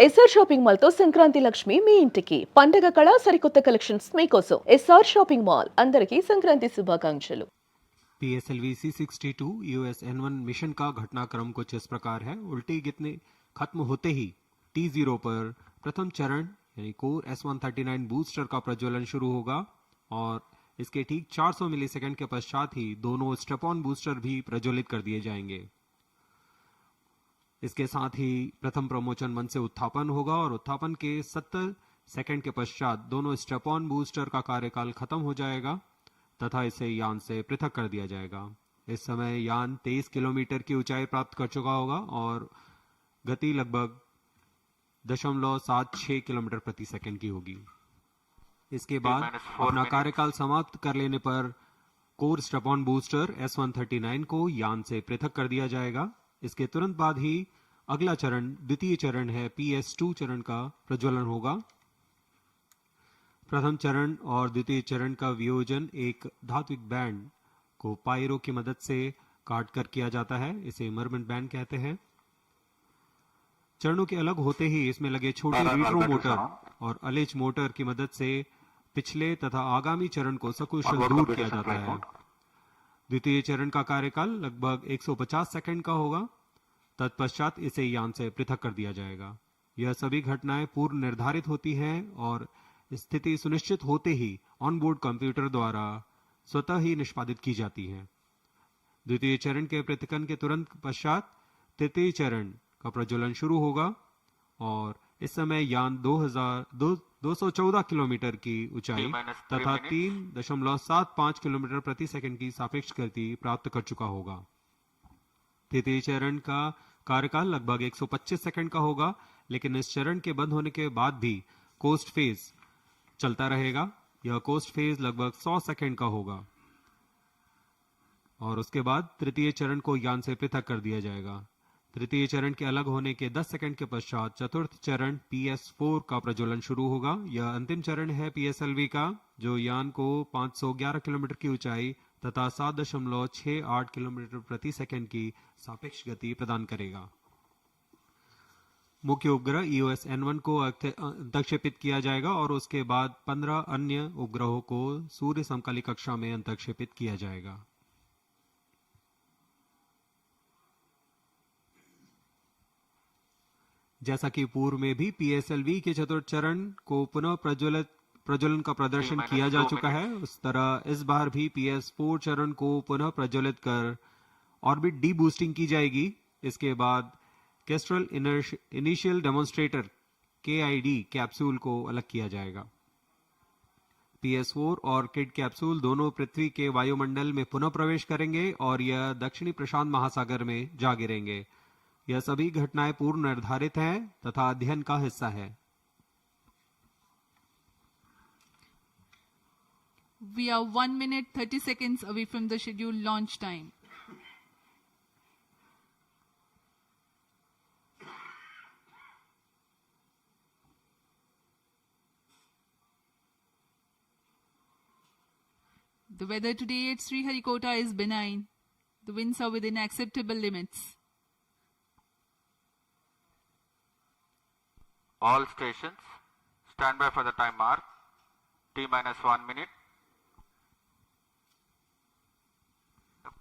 SR shopping mall తో సంక్రాంతి లక్ష్మి మీ ఇంటికి పండగ కళ సరికొత్త కలెక్షన్స్ మీకోసం ఎస్ఆర్ షాపింగ్ మాల్ అందరికీ సంక్రాంతి శుభాకాంక్షలు। PSLV C62 USN1 मिशन का घटनाक्रम कुछ इस प्रकार है। उल्टी गिरने खत्म होते ही T0 पर प्रथम चरण यानी कोर S139 बूस्टर का प्रज्वलन शुरू होगा और इसके ठीक 400 मिलीसेकंड के पश्चात ही दोनों स्टेप ऑन बूस्टर भी प्रज्वलित कर दिए जाएंगे। इसके साथ ही प्रथम प्रमोचन मंच से उत्थापन होगा और उत्थापन के 70 सेकंड के पश्चात दोनों स्टेप ऑन बूस्टर का कार्यकाल खत्म हो जाएगा तथा इसे यान से पृथक कर दिया जाएगा। इस समय यान 23 किलोमीटर की ऊंचाई प्राप्त कर चुका होगा और गति लगभग 0.76 किलोमीटर प्रति सेकंड की होगी। इसके बाद अपना कार्यकाल समाप्त कर लेने पर core step on booster S139 को यान से पृथक कर दिया जाएगा। इसके तुरंत बाद ही अगला चरण द्वितीय चरण है PS2 चरण का प्रज्वलन होगा। प्रथम चरण और द्वितीय चरण का वियोजन एक धात्विक बैंड को पायरो की मदद से काट कर किया जाता है, इसे मरमेंट बैंड कहते हैं। चरणों के अलग होते ही इसमें लगे छोटे रीट्रो मोटर और अलेच मोटर की मदद से पिछले तथा आगामी चरण को सकुशल दूर किया जाता है। द्वितीय चरण का कार्यकाल लगभग 150 सेकंड का होगा। तत्पश्चात इसे यान से पृथक कर दिया जाएगा। यह सभी घटनाएं पूर्व निर्धारित होती हैं और स्थिति सुनिश्चित होते ही ऑनबोर्ड कंप्यूटर द्वारा स्वतः ही निष्पादित की जाती हैं। द्वितीय चरण के पृथकन के तुरंत पश्चात तृतीय चरण का प्रज्वलन शुरू होगा और इस समय यान 214 किलोमीटर की ऊंचाई तथा 3.75 किलोमीटर प्रति सेकंड की सापेक्ष गति प्राप्त कर चुका होगा। तृतीय चरण का कार्यकाल लगभग 125 सेकंड का होगा, लेकिन इस चरण के बंद होने के बाद भी कोस्ट फेज चलता रहेगा। यह कोस्ट फेज लगभग 100 सेकंड का होगा और उसके बाद तृतीय चरण को यान से पृथक कर दिया जाएगा। तृतीय चरण के अलग होने के 10 सेकंड के पश्चात चतुर्थ चरण PS4 का प्रज्वलन शुरू होगा। यह अंतिम चरण है PSLV का, जो यान को 511 किलोमीटर की ऊंचाई तथा 7.68 किलोमीटर प्रति सेकंड की सापेक्ष गति प्रदान करेगा। मुख्य उपग्रह EOS-N1 को अंतक्षेपित किया जाएगा और उसके बाद 15 अन्य उपग्रहों को सूर्य समकाली कक्षा में अंतक्षेपित किया जाएगा। जैसा कि पूर्व में भी PSLV के चतुर्थ चरण को पुनः प्रज्वलन का प्रदर्शन किया जा चुका है, उस तरह इस बार भी PS4 चरण को पुनः प्रज्वलित कर ऑर्बिट डी बूस्टिंग की जाएगी। इसके बाद Kestrel initial demonstrator KID capsule को अलग किया जाएगा। PS4 और किड कैप्सूल दोनों पृथ्वी के वायुमंडल में पुनः प्रवेश करेंगे और यह दक्षिणी प्रशांत महासागर में जा गिरेंगे। यह सभी घटनाएं पूर्व निर्धारित हैं तथा अध्ययन का हिस्सा है। We are 1 minute 30 seconds away from the scheduled launch time. The weather today at Sriharikota is benign. The winds are within acceptable limits. All stations, stand by for the time mark. T-1 minute.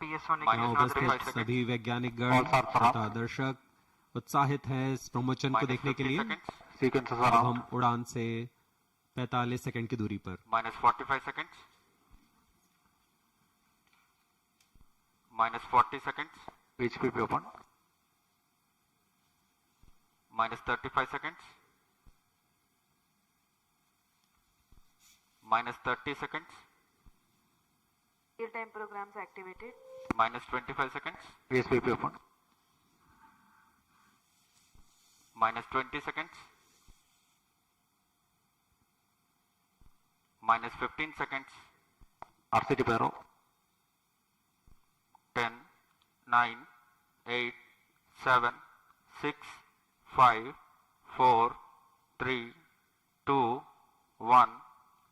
यहाँ उपस्थित सभी वैज्ञानिक गण तथा दर्शक उत्साहित हैं इस प्रमोचन को देखने के लिए। अब हम उड़ान से 45 सेकंड की दूरी पर। -45 seconds. -40 seconds. HPP open. -35 seconds. -30 seconds. Real-time programs activated. -25 seconds. PSPP open. -20 seconds. -15 seconds. RCT Barrow. 10, 9, 8, 7, 6, 5, 4, 3, 2, 1,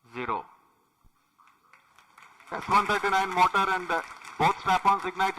0. S139 motor and both strap-ons ignite.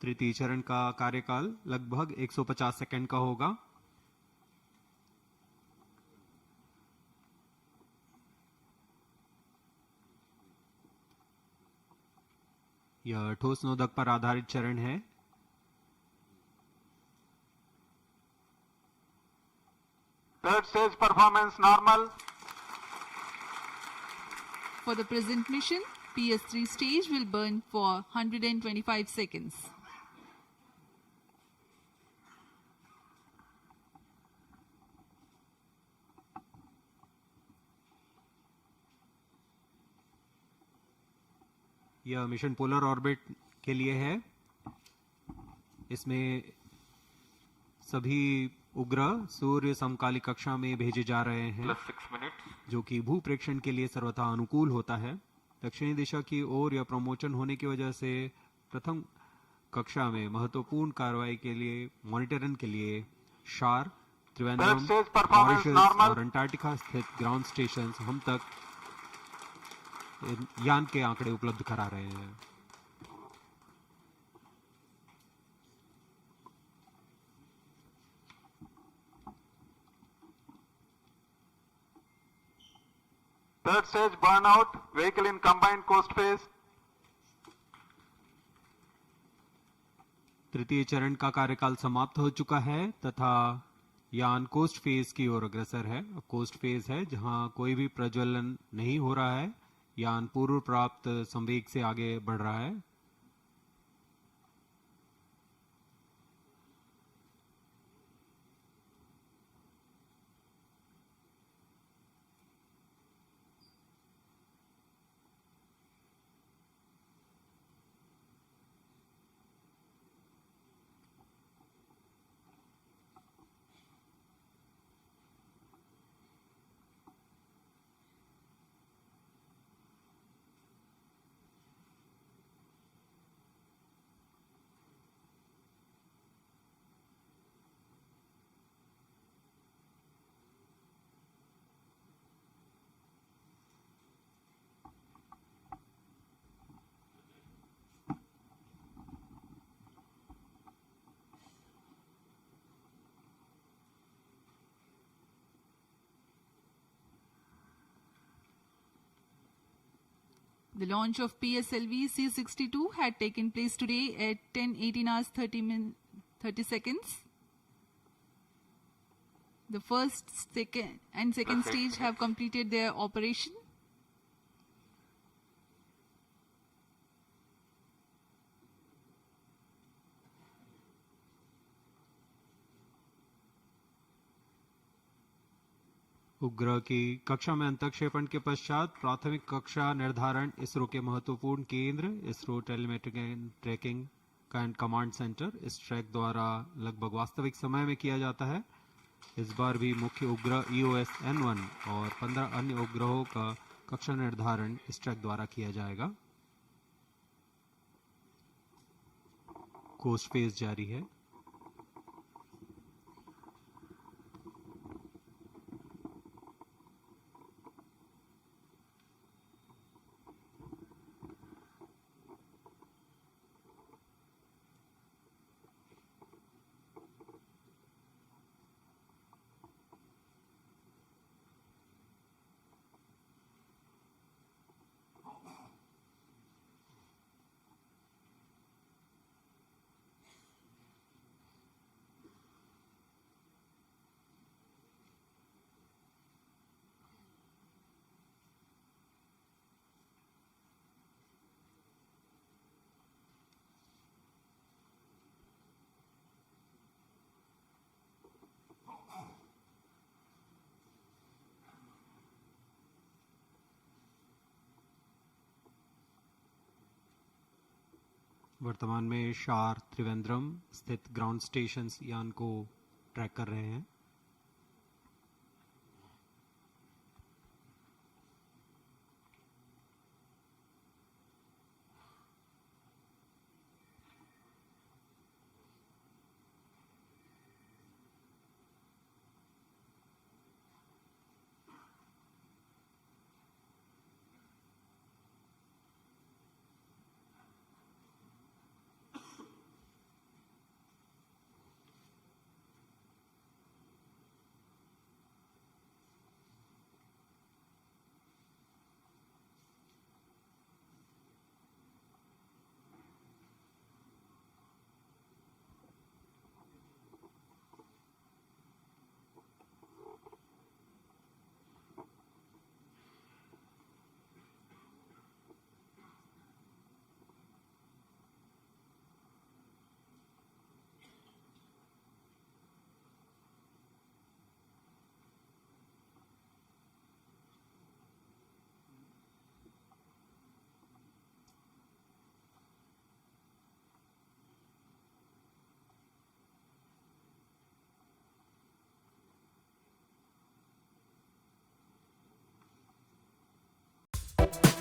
तृतीय चरण का कार्यकाल लगभग 150 सेकंड का होगा। यह ठोस नोदक पर आधारित चरण है। Third stage performance normal. For the present mission, PS3 stage will burn for 125 seconds. यह मिशन पोलर ऑर्बिट के लिए है। इसमें सभी उपग्रह सूर्य समकालिक कक्षा में भेजे जा रहे हैं, Plus 6 minutes. जो कि भू प्रेक्षण के लिए सर्वथा अनुकूल होता है। दक्षिणी दिशा की ओर यह प्रमोशन होने की वजह से प्रथम कक्षा में महत्वपूर्ण कार्रवाई के लिए मॉनिटरिंग के लिए शार, Trivandrum, Third stage performance Mauritius normal. और अंटार्कटिका स्थित ग्राउंड स्टेशन हम तक यान के आंकड़े उपलब्ध करा रहे हैं। Third stage burnout. Vehicle in combined coast phase. तृतीय चरण का कार्यकाल समाप्त हो चुका है तथा यान कोस्ट फेज की ओर अग्रसर है। कोस्ट फेज है जहां कोई भी प्रज्वलन नहीं हो रहा है। यान पूर्व प्राप्त संवेग से आगे बढ़ रहा है। The launch of PSLV C-62 had taken place today at 10:18 hours 30 seconds. The first, second and second stage have completed their operation. उपग्रह की कक्षा में अंतक्षेपण के पश्चात प्राथमिक कक्षा निर्धारण इसरो के महत्वपूर्ण केंद्र ISRO telemetric and tracking and command centre इस ट्रैक द्वारा लगभग वास्तविक समय में किया जाता है। इस बार भी मुख्य उपग्रह EOS N1 और 15 अन्य उपग्रहों का कक्षा निर्धारण इस ट्रैक द्वारा किया जाएगा। कोस्ट फेज जारी है। वर्तमान में शार त्रिवेंद्रम स्थित ग्राउंड स्टेशन यान को ट्रैक कर रहे हैं। है।